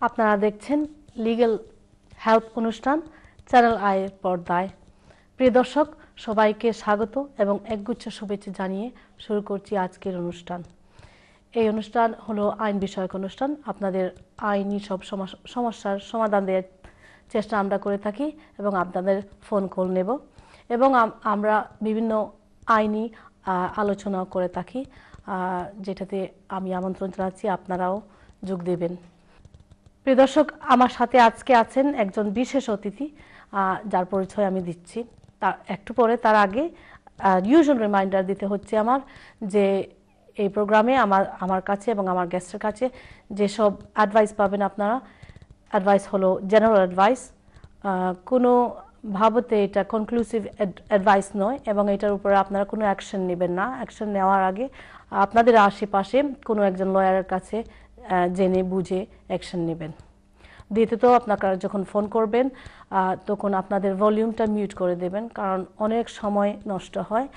আপনারা দেখছেন legal help অনুষ্ঠান চ্যানেল আই এর পর্দায়। প্রিয় দর্শক, সবাইকে স্বাগত এবং একগুচ্ছ শুভেচ্ছা জানিয়ে শুরু করছি আজকের অনুষ্ঠান। এই অনুষ্ঠান হলো আইন বিষয়ক অনুষ্ঠান। আপনাদের আইনি সব সমস্যার সমাধান দেওয়ার চেষ্টা আমরা করে থাকি এবং আপনাদের ফোন কল নেব এবং আমরা বিভিন্ন আইনি আলোচনা করে থাকি, যেটাতে আমি আমন্ত্রণ জানাচ্ছি আপনারাও যোগ দেবেন। প্রিয় দর্শক, আমার সাথে আজকে আছেন একজন বিশেষ অতিথি, যার পরিচয় আমি দিচ্ছি তার একটু পরে। তার আগে ইউজুয়াল রিমাইন্ডার দিতে হচ্ছে আমার যে এই প্রোগ্রামে আমার কাছে এবং আমার গেস্টের কাছে যেসব অ্যাডভাইস পাবেন আপনারা, অ্যাডভাইস হলো জেনারেল অ্যাডভাইস, কোনো ভাবতে এটা কনক্লুসিভ অ্যাডভাইস নয় এবং এটার উপরে আপনারা কোনো অ্যাকশন নেবেন না। অ্যাকশন নেওয়ার আগে আপনাদের আশেপাশে কোনো একজন লয়ারের কাছে জেনে বুঝে অ্যাকশন নেবেন। দ্বিতীয়ত, আপনারা যখন ফোন করবেন তখন আপনাদের ভলিউমটা মিউট করে দেবেন, কারণ অনেক সময় নষ্ট হয়,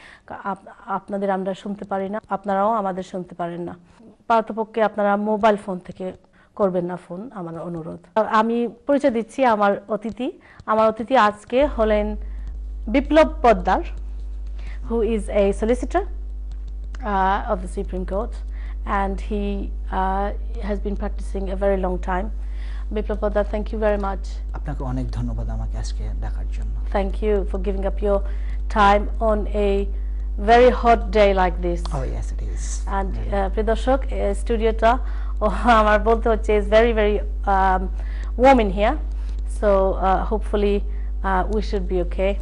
আপনাদের আমরা শুনতে পারি না, আপনারাও আমাদের শুনতে পারেন না। পারতপক্ষে আপনারা মোবাইল ফোন থেকে করবেন না ফোন, আমার অনুরোধ। আমি পরিচয় দিচ্ছি আমার অতিথি। আমার অতিথি আজকে হলেন বিপ্লব Poddar, who is a solicitor of the Supreme Court, and he has been practicing a very long time. Biplab Poddar, thank you very much. আপনাকে অনেক ধন্যবাদ আমাকে আজকে ডাকার জন্য। Thank you for giving up your time on a very hot day like this. Oh yes, it is. And প্রিয় দর্শক, স্টুডিওটা আমার বলতে হচ্ছে is very warm in here, so hopefully we should be okay.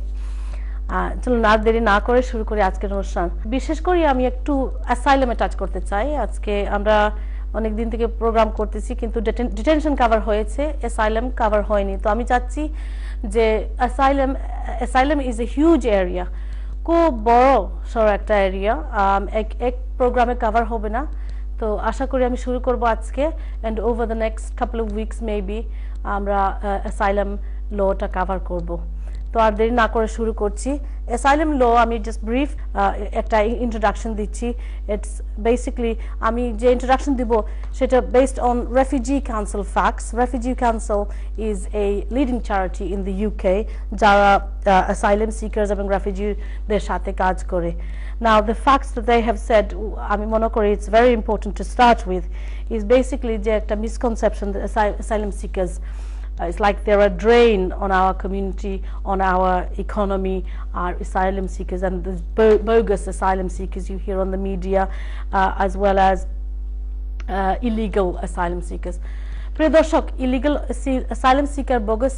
চলুন আর দেরি না করে শুরু করি আজকের অনুষ্ঠান। বিশেষ করে আমি একটু অ্যাসাইলামে টাচ করতে চাই। আজকে আমরা অনেক দিন থেকে প্রোগ্রাম করতেছি, কিন্তু ডিটেনশন কভার হয়েছে, অ্যাসাইলাম কভার হয়নি। তো আমি চাচ্ছি যে asylum is a huge area, খুব বড় সড় একটা এরিয়া, এক প্রোগ্রামে কভার হবে না। তো আশা করি আমি শুরু করব আজকে, and over the next couple of weeks maybe আমরা অ্যাসাইলাম লটা কভার করব। তো আর দেরি না করে শুরু করছি। অ্যাসাইলাম ল আমি জাস্ট ব্রিফ একটা ইন্ট্রোডাকশন দিচ্ছি। ইটস বেসিক্যালি, আমি যে ইন্ট্রোডাকশন দিব সেটা based on refugee council facts. Refugee council is a leading charity in the UK, যারা অ্যাসাইলাম সিকার্স এবং রেফিউজিদের সাথে কাজ করে। Now the facts that they have said, আমি মনে করি it's very important to start with, is basically যে একটা misconception that asylum seekers it's like they're a drain on our community, on our economy, our asylum seekers and the bogus asylum seekers you hear on the media, as well as illegal asylum seekers. প্রিয় দর্শক, illegal asylum seeker, bogus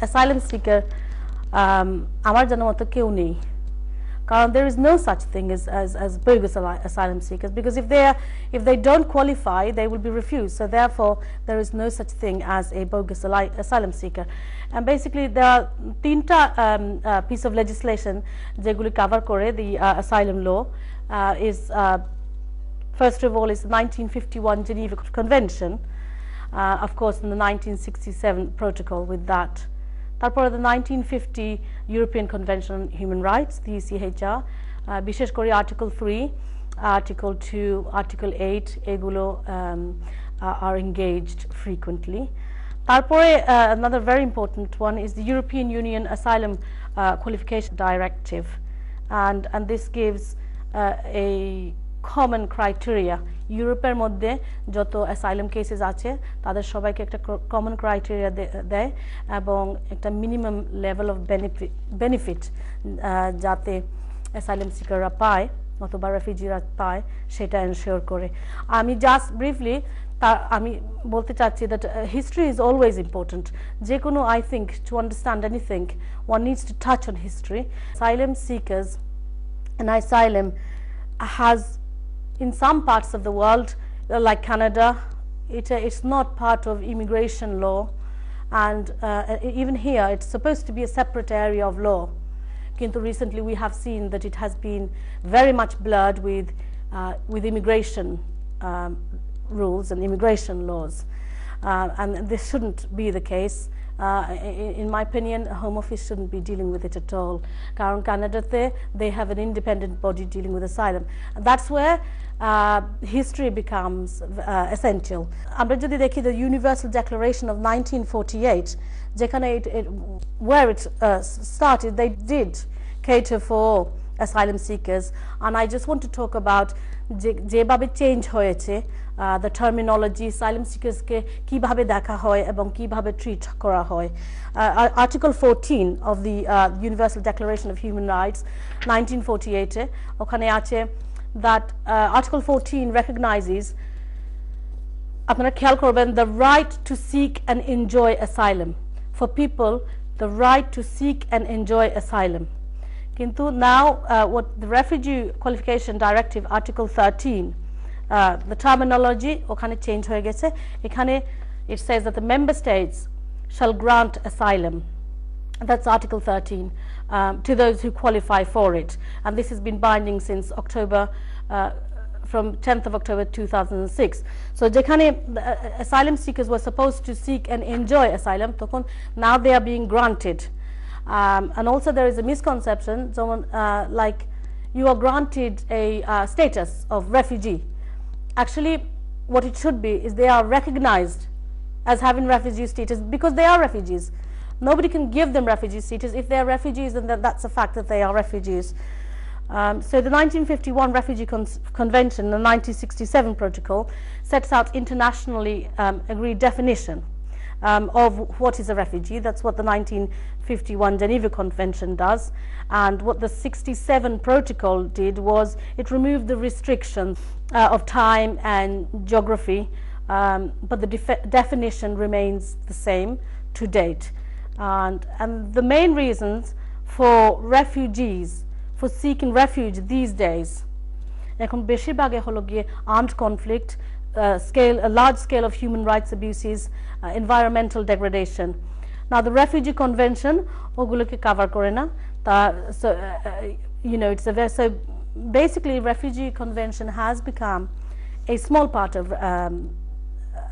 asylum seeker আমার জানার মতো কেউ নেই, কারণ there is no such thing as bogus asylum seekers, because if they don't qualify they will be refused. So therefore there is no such thing as a bogus asylum seeker. And basically there are tinta piece of legislation যেগুলি cover করে the asylum law, is first of all is the 1951 Geneva Convention, of course, and the 1967 protocol with that. তারপরে the 1950 European Convention on Human Rights, the ECHR, বিশেষ করে Article 3, Article 2, Article 8 এগুলো are engaged frequently. তারপরে another very important one is the European Union Asylum Qualification Directive, and this gives a common criteria. ইউরোপের মধ্যে যত asylum cases আছে তাদের সবাইকে একটা কমন ক্রাইটেরিয়া দেয় এবং একটা মিনিমাম লেভেল অফ বেনিফিট যাতে অ্যাসাইলাম সিকাররা পায় অথবা রেফিউজিরা পায় সেটা এনশিওর করে। আমি জাস্ট ব্রিফলি আমি বলতে চাচ্ছি that history is always important. যে কোনো, I think, to understand anything one needs to touch on history. Asylum seekers and asylum has, in some parts of the world like Canada, it's not part of immigration law, and even here it's supposed to be a separate area of law. Kintu recently we have seen that it has been very much blurred with immigration rules and immigration laws, and this shouldn't be the case. in my opinion, Home Office shouldn't be dealing with it at all. কারণ কানাডাতে they have an independent body dealing with asylum. And that's where history becomes essential. আমরা যদি দেখি the Universal Declaration of 1948, যেখানে where it started, they did cater for asylum seekers, and I just want to talk about যেভাবে change হয়েছে the terminology, asylum seekers কে কিভাবে দেখা হয় এবং কিভাবে ট্রিট করা হয়. Article 14 of the Universal Declaration of Human Rights 1948 এ ওখানে আছে that Article 14 recognizes, আপনারা খেয়াল করবেন, the right to seek and enjoy asylum for people, the right to seek and enjoy asylum. Kintu now what the Refugee Qualification Directive Article 13, the terminology okhane change hoye geche. Ekhane it says that the member states shall grant asylum. That's Article 13 to those who qualify for it, and this has been binding since October, from 10th of October 2006. So jekhane asylum seekers were supposed to seek and enjoy asylum, tokhon now they are being granted. And also there is a misconception, someone like you are granted a status of refugee. Actually what it should be is they are recognized as having refugee status because they are refugees. Nobody can give them refugee status. If they are refugees, then that's a fact that they are refugees. So the 1951 Refugee Convention, the 1967 Protocol, sets out internationally agreed definition of what is a refugee. That's what the 1951 Geneva Convention does, and what the 67 Protocol did was it removed the restrictions of time and geography, but the definition remains the same to date. And the main reasons for refugees, for seeking refuge these days, এখন বেশিরভাগে হলো গিয়ে armed conflict, a large scale of human rights abuses, environmental degradation. Now the Refugee Convention oguloke cover kore na, so you know, it's a very, so basically Refugee Convention has become a small part of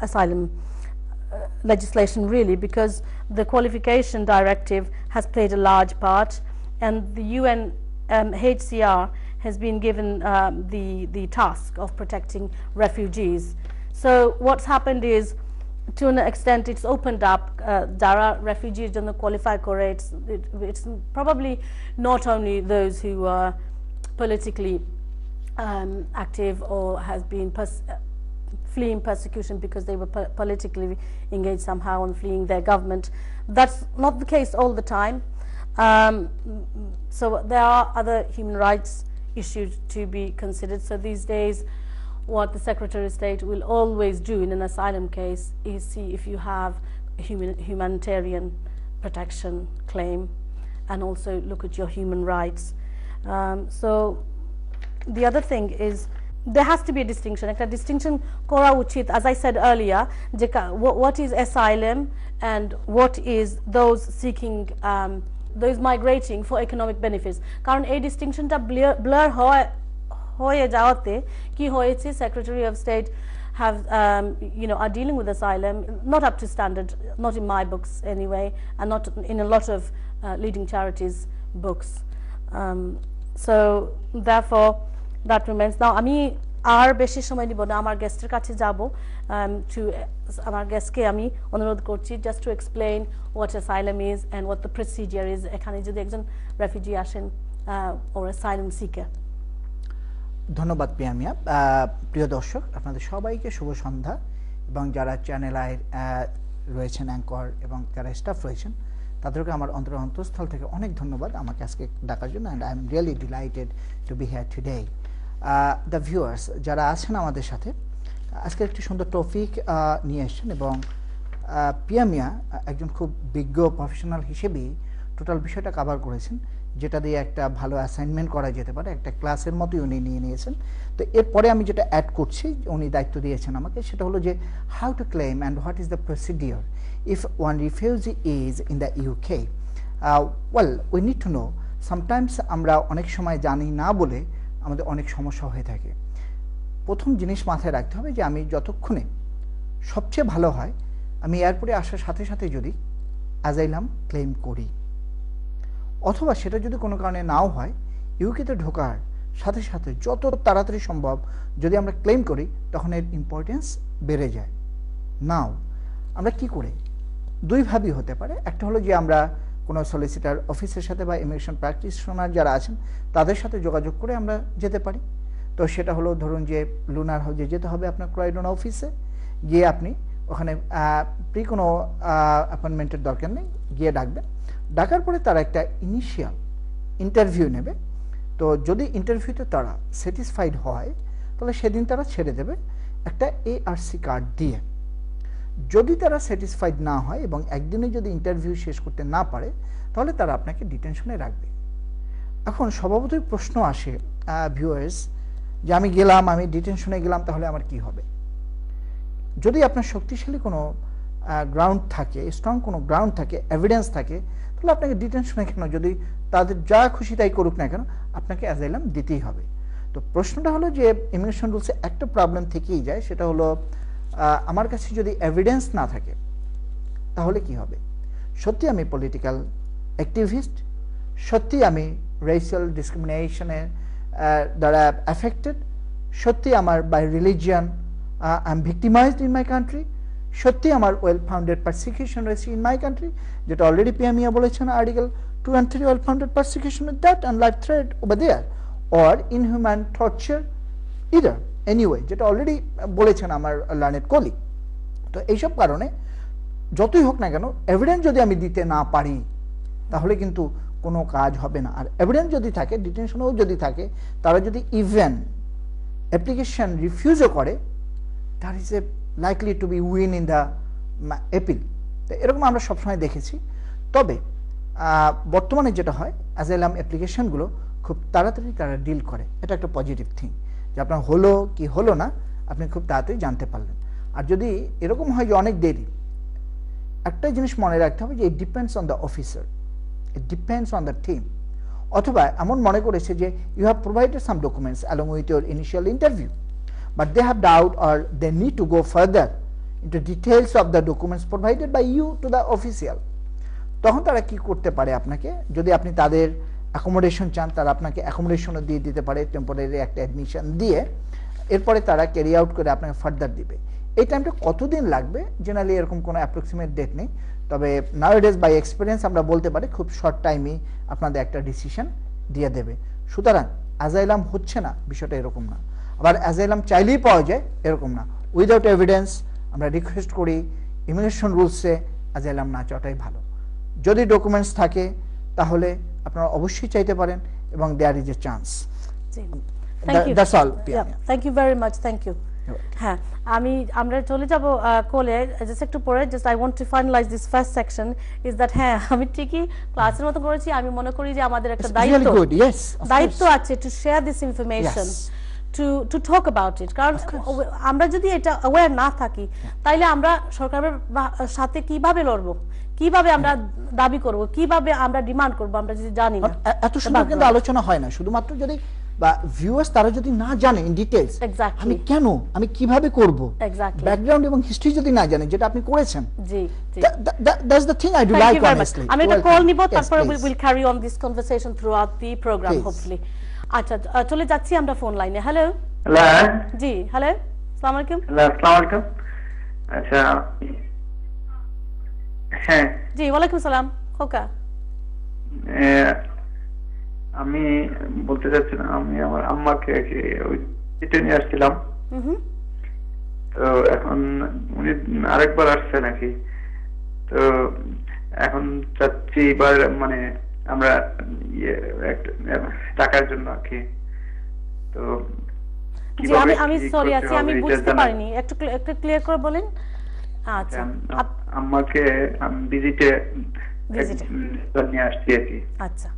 asylum legislation really, because the Qualification Directive has played a large part, and the UN HCR has been given the task of protecting refugees. So what's happened is, to an extent, it's opened up Dara refugees don't qualify for it. It's probably not only those who are politically active or has been fleeing persecution because they were politically engaged somehow and fleeing their government. That's not the case all the time. So there are other human rights issues to be considered. So these days what the Secretary of State will always do in an asylum case is see if you have humanitarian protection claim, and also look at your human rights. So the other thing is there has to be a distinction. Ekta distinction kora uchit, as I said earlier, what is asylum and what is those seeking those migrating for economic benefits. কারণ এই ডিস্টিংশনটা blur হয়ে যাওয়াতে কি হয়েছে, Secretary of State have you know, are dealing with asylum not up to standard, not in my books anyway, and not in a lot of leading charities books. So therefore that remains. Now আমি আর বেশি সময় নিব না, আমার গেস্টের কাছে যাব, to আমার গেস্টকে আমি অনুরোধ করছি just to explain what asylum is and what the procedure is এখানে যদি একজন রেফিউজি আসেন or asylum seeker. ধন্যবাদ প্রিয়া মিয়া। প্রিয় দর্শক, আপনাদের সবাইকে শুভ সন্ধ্যা, এবং যারা চ্যানেল আই রয়েছেন অ্যাঙ্কর এবং যারা স্টাফ রয়েছেন তাদেরকে আমার অন্তঃস্থল থেকে অনেক ধন্যবাদ আমাকে আজকে ডাকার জন্য, and I am really delighted to be here today. The viewers যারা আছেন আমাদের সাথে আজকে একটি সুন্দর টপিক নিয়ে এসেছেন, এবং প্রিয়া মিয়া একজন খুব বিজ্ঞ প্রফেশনাল হিসেবেই টোটাল বিষয়টা কভার করেছেন, যেটা দিয়ে একটা ভালো অ্যাসাইনমেন্ট করা যেতে পারে, একটা ক্লাসের মতোই উনি নিয়ে নিয়েছেন। তো এরপরে আমি যেটা অ্যাড করছি, উনি দায়িত্ব দিয়েছেন আমাকে, সেটা হলো যে how to claim and what is the procedure if one refugee is in the UK. Well we need to know, sometimes আমরা অনেক সময় জানি না বলে আমাদের অনেক সমস্যা হয়ে থাকে। প্রথম জিনিস মাথায় রাখতে হবে যে আমি যতক্ষণে সবচেয়ে ভালো হয় আমি এয়ারপোর্টে আসার সাথে সাথে যদি অ্যাজাইলাম ক্লেম করি, অথবা সেটা যদি কোনো কারণে নাও হয় ইউকেতে ঢোকার সাথে সাথে যত তাড়াতাড়ি সম্ভব যদি আমরা ক্লেম করি তখন এর ইম্পর্টেন্স বেড়ে যায়। নাও আমরা কি করে, দুইভাবেই হতে পারে। একটা হলো যে আমরা কোনো সলিসিটার অফিসের সাথে বা ইমিগ্রেশন প্র্যাকটিশনার যারা আছেন তাদের সাথে যোগাযোগ করে আমরা যেতে পারি। তো সেটা হলো ধরুন যে লুনার হাউজে যেতে হবে আপনার ক্রয়ডন অফিসে, গিয়ে আপনি ওখানে কোনো অ্যাপয়েন্টমেন্টের দরকার নেই, গিয়ে ডাকবেন। ডাকার পরে তারা একটা ইনিশিয়াল ইন্টারভিউ নেবে। তো যদি ইন্টারভিউতে তারা স্যাটিসফাইড হয় তাহলে সেদিন তারা ছেড়ে দেবে একটা এআরসি কার্ড দিয়ে। যদি তারা স্যাটিসফাইড না হয় এবং একদিনে যদি ইন্টারভিউ শেষ করতে না পারে তাহলে তারা আপনাকে ডিটেনশনে রাখবে। এখন স্বভাবতই প্রশ্ন আসে ভিউয়ার্স যে আমি গেলাম, আমি ডিটেনশনে গেলাম, তাহলে আমার কি হবে? যদি আপনার শক্তিশালী কোনো গ্রাউন্ড থাকে, স্ট্রং কোনো গ্রাউন্ড থাকে, এভিডেন্স থাকে, তাহলে আপনাকে ডিটেনশনে কেন, যদি তাদের যা খুশি তাই করুক না কেন, আপনাকে অ্যাজাইলাম দিতেই হবে। তো প্রশ্নটা হলো যে ইমিগ্রেশন রুলসে একটা প্রবলেম থেকেই যায়, সেটা হলো আমার কাছে যদি এভিডেন্স না থাকে তাহলে কি হবে? সত্যি আমি পলিটিক্যাল অ্যাক্টিভিস্ট, সত্যি আমি রেসিয়াল ডিসক্রিমিনেশনের দ্বারা অ্যাফেক্টেড, সত্যি আমার by religion I am victimized in my country, সত্যি আমার ওয়েল ফাউন্ডেড পারসিকিউশন রয়েছে ইন মাই কান্ট্রি, যেটা অলরেডি পিয়ামিয়া বলেছেন article 2 and 3 well founded persecution with that and life threat over there or inhuman torture either anyway, যেটা already বলেছেন আমার learned colleague. তো এইসব কারণে যতই হোক না কেন এভিডেন্স যদি আমি দিতে না পারি তাহলে কিন্তু কোনো কাজ হবে না। আর এভিডেন্স যদি থাকে, ডিটেনশনেও যদি থাকে, তারা যদি ইভেন অ্যাপ্লিকেশন রিফিউজও করে, that is a likely to be win in the appeal. তো এরকম আমরা সবসময় দেখেছি। তবে বর্তমানে যেটা হয়, অ্যাজাইলাম অ্যাপ্লিকেশনগুলো খুব তাড়াতাড়ি তারা ডিল করে, এটা একটা পজিটিভ থিং, যে আপনার হলো কি হলো না আপনি খুব তাড়াতাড়ি জানতে পারলেন। আর যদি এরকম হয় যে অনেক দেরি, একটা জিনিস মনে রাখতে হবে যে it depends on the officer, it depends on the team. অথবা এমন মনে করেছে যে you have provided some documents along with your initial interview, but they have doubt or they need to go further into details of the documents provided by you to the official, তখন তারা কি করতে পারে, আপনাকে যদি আপনি তাদের accommodation চান তারা আপনাকে অ্যাকোমোডেশনও দিয়ে দিতে পারে, টেম্পোরারি একটা অ্যাডমিশন দিয়ে, এরপরে তারা ক্যারি আউট করে আপনাকে ফার্দার দিবে। এই টাইমটা কতদিন লাগবে জেনারেলি এরকম কোনো অ্যাপ্রক্সিমেট ডেট নেই, তবে নাওডেজ বাই এক্সপিরিয়েন্স আমরা বলতে পারি খুব শর্ট টাইমেই আপনাদের একটা ডিসিশন দিয়ে দেবে। সুতরাং অ্যাজাইলাম হচ্ছে না বিষয়টা এরকম না, আবার অ্যাজাইলাম চাইলেই পাওয়া যায় এরকম না। উইদাউট এভিডেন্স আমরা রিকোয়েস্ট করি ইমিগ্রেশন রুলসে অ্যাজাইলাম না চাওয়াটাই ভালো। যদি ডকুমেন্টস থাকে তাহলে আপনারা অবশ্যই চাইতে পারেন এবং there is a chance. That's all. Thank you very much, thank you. হ্যাঁ, আমরা চলে যাব কোলে জাস্ট একটু পরে। Just I want to finalize this first section is that হ্যাঁ আমি ঠিকই ক্লাসের মতো করেছি। আমি মনে করি যে আমাদের একটা দায়িত্ব আছে to share this information, to talk about it, কারণ আমরা যদি এটা অ্যাওয়্যার না থাকি তাইলে আমরা সরকারের সাথে কিভাবে লড়বো, কিভাবে আমরা দাবি করব, কিভাবে আমরা ডিমান্ড করব, আমরা যদি জানি না। এত সুন্দর কিন্তু আলোচনা হয় না শুধুমাত্র যদি বা ভিউয়ার্স তারা যদি না জানে ইন ডিটেইলস আমি কেন, আমি কিভাবে করব, ব্যাকগ্রাউন্ড এবং হিস্ট্রি যদি না জানে, যেটা আপনি করেছেন। জি জি, that's the thing I do like honestly। আমি একটা কল নিব, তারপর will carry on this conversation throughout the programme hopefully. আচ্ছা, চলে যাচ্ছি আমরা ফোন লাইনে। হ্যালো জি, হ্যালো, আসসালামু আলাইকুম। আসসালামু আলাইকুম। আচ্ছা, হ্যাঁ জি, ওয়ালাইকুম সালাম খোকা। আমি বলতে চাচ্ছিলাম, আমি আমার আম্মাকে ওই চিঠি নিয়ে আসছিলাম, তো এখন উনি আরেকবার আসছে নাকি, তো এখন চাচ্ছি এবার মানে আমরা টাকার জন্য আর কি। তো জি, আমি সরি আছি, আমি বুঝতে পারিনি, একটু ক্লিয়ার করে বলেন। আচ্ছা, আম্মাকে ভিজিটে নিয়ে আসছি আর কি। আচ্ছা,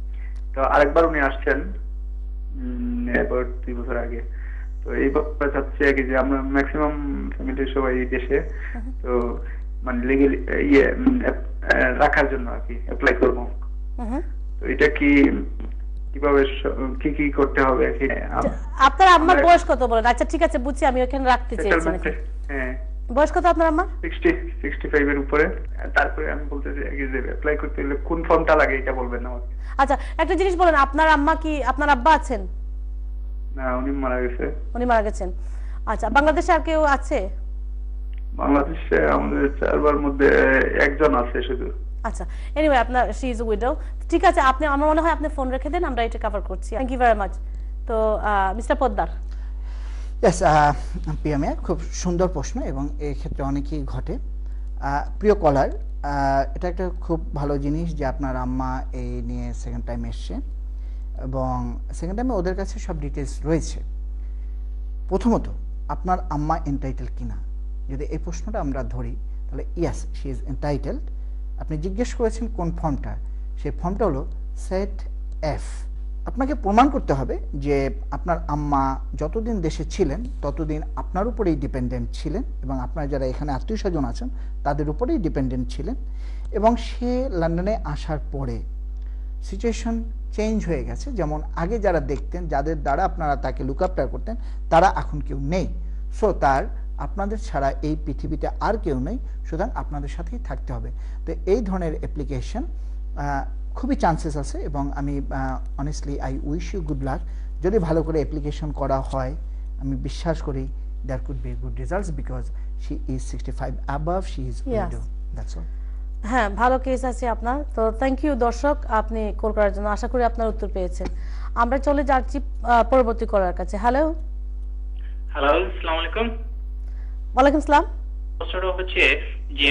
তো আরেকবার উনি আসছেন এবার 2 বছর আগে। তো এইবার চাচ্ছি আর কি যে আমরা ম্যাক্সিমাম ফ্যামিলির সবাই দেশে, তো মানে লিগ্যাল রাখার জন্য আর কি অ্যাপ্লাই করবো। তো এটা কি কিভাবে কি করতে হবে? আপনার আম্মার বয়স কত বলেন? আচ্ছা ঠিক আছে, বুঝছি, আমি ওখানে রাখতে চেয়েছি। হ্যাঁ বয়স কত আপনার আম্মা? 65 এর উপরে। তারপরে আমি বলতেছি যে অ্যাপ্লাই করতে হলে কোন ফর্মটা লাগে এটা বলবেন আমাকে। আচ্ছা, একটা জিনিস বলেন, আপনার আম্মা কি, আপনার আব্বা আছেন? না, উনি মারা গেছে। উনি মারা গেছেন। আচ্ছা, বাংলাদেশে আর কেউ আছে? বাংলাদেশে আমাদের 4বার মধ্যে একজন আছে শুধু। আচ্ছা, এনিওয়ে আপনার শি ইজ এ উইডো। ঠিক আছে, আপনি, আমার মনে হয় আপনি ফোন রেখে দেন, আমরা এটা কভার করছি। Thank you very much. তো মিস্টার পোদ্দার। ইয়েস, পিএমএ খুব সুন্দর প্রশ্ন এবং এই ক্ষেত্রে অনেকেই ঘটে। প্রিয় কলার, এটা একটা খুব ভালো জিনিস যে আপনার আম্মা এই নিয়ে সেকেন্ড টাইম এসছে এবং সেকেন্ড টাইমে ওদের কাছে সব ডিটেলস রয়েছে। প্রথমত, আপনার আম্মা এন্টাইটেল কিনা, যদি এই প্রশ্নটা আমরা ধরি তাহলে ইয়েস, শি ইজ এন্টাইটেলড। আপনি জিজ্ঞেস করেছেন কোন ফর্মটা, সেই ফর্মটা হলো সেট এফ। আপনাকে প্রমাণ করতে হবে যে আপনার আম্মা যতদিন দেশে ছিলেন ততদিন আপনার উপরেই ডিপেন্ডেন্ট ছিলেন এবং আপনার যারা এখানে আত্মীয় স্বজন আছেন তাদের উপরেই ডিপেন্ডেন্ট ছিলেন এবং সে লন্ডনে আসার পরে সিচুয়েশন চেঞ্জ হয়ে গেছে। যেমন আগে যারা দেখতেন, যাদের দ্বারা আপনারা তাকে লুক আফটার করতেন, তারা এখন কেউ নেই। সো তার আপনাদের ছাড়া এই পৃথিবীতে আর কেউ নেই, সুতরাং আপনাদের সাথেই থাকতে হবে। তো এই ধরনের অ্যাপ্লিকেশন খুবই চান্সেস আছে এবং আমি honestly I wish you good luck. যদি ভালো করে অ্যাপ্লিকেশন করা হয় আমি বিশ্বাস করি there could be good results because she is 65 above, she is widow, that's all. হ্যাঁ, ভালো কেস আছে আপনার। তো থ্যাংক ইউ দর্শক, আপনি কল করার জন্য। আশা করি আপনার উত্তর পেয়েছেন। আমরা চলে যাচ্ছি পরবর্তী কলার কাছে। হ্যালো। হ্যালো, আসসালামু আলাইকুম। ওয়ালাইকুম আসসালাম। প্রশ্নটা হচ্ছে যে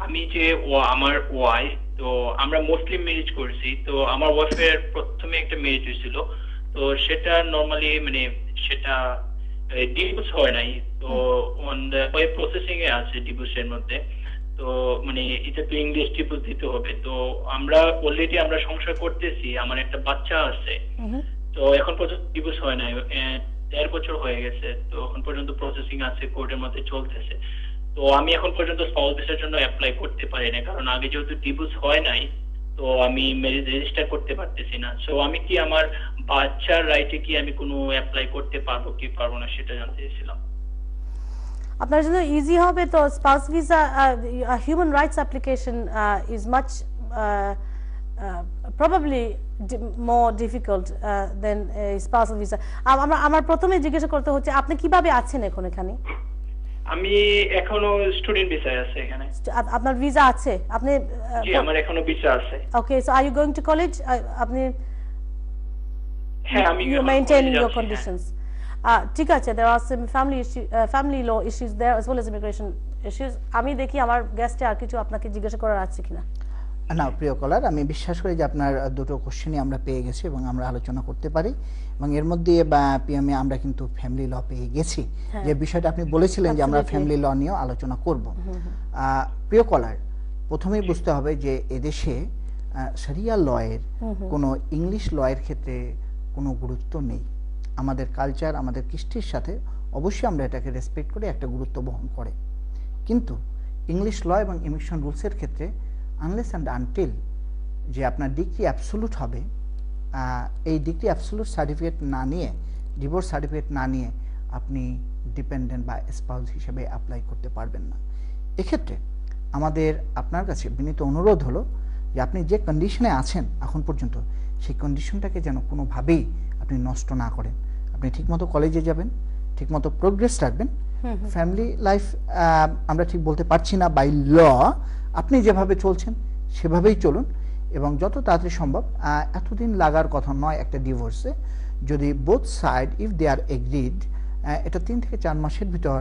আমি যে আমার ওয়াইফ, তো আমরা মুসলিম ম্যারেজ করছি। তো আমার ওয়াইফের প্রথমে একটা ম্যারেজ হয়েছিল, তো সেটা নরমালি মানে সেটা ডিভোর্স হয় নাই। তো অন দ্য ওয়ে প্রসেসিং এ আছে ডিভোর্সের মধ্যে। তো মানে এটা তো ইংলিশ ডিভোর্স দিতে হবে। তো আমরা অলরেডি আমরা সংসার করতেছি, আমার একটা বাচ্চা আছে। তো এখন পর্যন্ত ডিভোর্স হয় নাই, 1.5 বছর হয়ে গেছে। তো এখন পর্যন্ত প্রসেসিং আছে, কোর্টের মধ্যে চলতেছে। তো আমি এখন পর্যন্ত স্পাউস ভিসার জন্য অ্যাপ্লাই করতে পারি না, কারণ আগে যেহেতু ডিভোর্স হয় নাই তো আমি ম্যারেজ রেজিস্টার করতে পারতেছি না। সো আমি কি আমার বাচ্চার রাইটে কি আমি কোনো অ্যাপ্লাই করতে পারবো কি পারবো না সেটা জানতে চাইছিলাম। আপনার জন্য ইজি হবে তো spouse visa, human rights application is much probably more difficult than a spousal visa. আমার প্রথমে জিজ্ঞাসা করতে হচ্ছে আপনি কিভাবে আছেন এখন এখানে? আমি এখনো স্টুডেন্ট ভিসায় আছি এখানে। আপনার ভিসা আছে? আপনি? জি, আমার এখনো ভিসা আছে। Okay, so are you going to college? আপনি? হ্যাঁ, আমি you maintaining your conditions. ঠিক আছে, there are some family law issues there as well as immigration issues. আমি দেখি আমার গেস্টে আর কিছু আপনাকে জিজ্ঞাসা করার আছে কিনা। না, প্রিয় কলার, আমি বিশ্বাস করি যে আপনার দুটো কোশ্চেনই আমরা পেয়ে গেছি এবং আমরা আলোচনা করতে পারি এবং এর মধ্যে পিএমএ আমরা কিন্তু ফ্যামিলি ল পেয়ে গেছি। যে বিষয়টা আপনি বলেছিলেন যে আমরা ফ্যামিলি ল নিয়ে আলোচনা করব। প্রিয় কলার, প্রথমেই বুঝতে হবে যে এদেশে শরিয়া লয়ের কোনো ইংলিশ লয়ের ক্ষেত্রে কোনো গুরুত্ব নেই। আমাদের কালচার, আমাদের কৃষ্টির সাথে অবশ্যই আমরা এটাকে রেসপেক্ট করি, একটা গুরুত্ব বহন করে। কিন্তু ইংলিশ ল এবং ইমিগ্রেশন রুলসের ক্ষেত্রে আনলেস অ্যান্ড আনটিল যে আপনার ডিগ্রি অ্যাবসোলুট হবে, এই ডিগ্রি অ্যাবসোলুট সার্টিফিকেট না নিয়ে, ডিভোর্স সার্টিফিকেট না নিয়ে আপনি ডিপেন্ডেন্ট বা স্পাউস হিসেবে অ্যাপ্লাই করতে পারবেন না। এক্ষেত্রে আমাদের আপনার কাছে বিনীত অনুরোধ হলো যে আপনি যে কন্ডিশনে আছেন এখন পর্যন্ত, সেই কন্ডিশনটাকে যেন কোনোভাবেই আপনি নষ্ট না করেন। আপনি ঠিকমতো কলেজে যাবেন, ঠিকমতো প্রোগ্রেস রাখবেন। ফ্যামিলি লাইফ আমরা ঠিক বলতে পারছি না, বাই ল আপনি যেভাবে চলছেন সেভাবেই চলুন এবং যত তাড়াতাড়ি সম্ভব, এতদিন লাগার কথা নয় একটা ডিভোর্সে। যদি both side if they are agreed, এটা 3 থেকে 4 মাসের ভিতর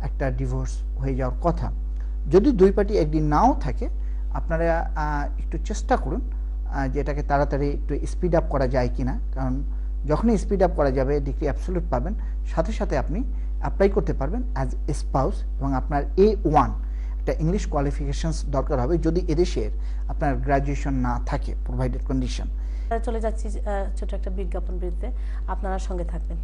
একটা ডিভোর্স হয়ে যাওয়ার কথা। যদি দুই পার্টি এগ্রি নাও থাকে, আপনারা একটু চেষ্টা করুন যে এটাকে তাড়াতাড়ি একটু স্পিড আপ করা যায় কিনা, কারণ যখনই স্পিড আপ করা যাবে ডিগ্রি অ্যাবসোলুট পাবেন, সাথে সাথে আপনি অ্যাপ্লাই করতে পারবেন অ্যাজ এ স্পাউস এবং আপনার A1 একটা ইংলিশ কোয়ালিফিকেশনস দরকার হবে যদি এদেশের আপনার গ্র্যাজুয়েশন না থাকে প্রোভাইডেড কন্ডিশন। চলে যাচ্ছি ছোট একটা বিজ্ঞাপন বিরতিতে, আপনারা সঙ্গে থাকবেন।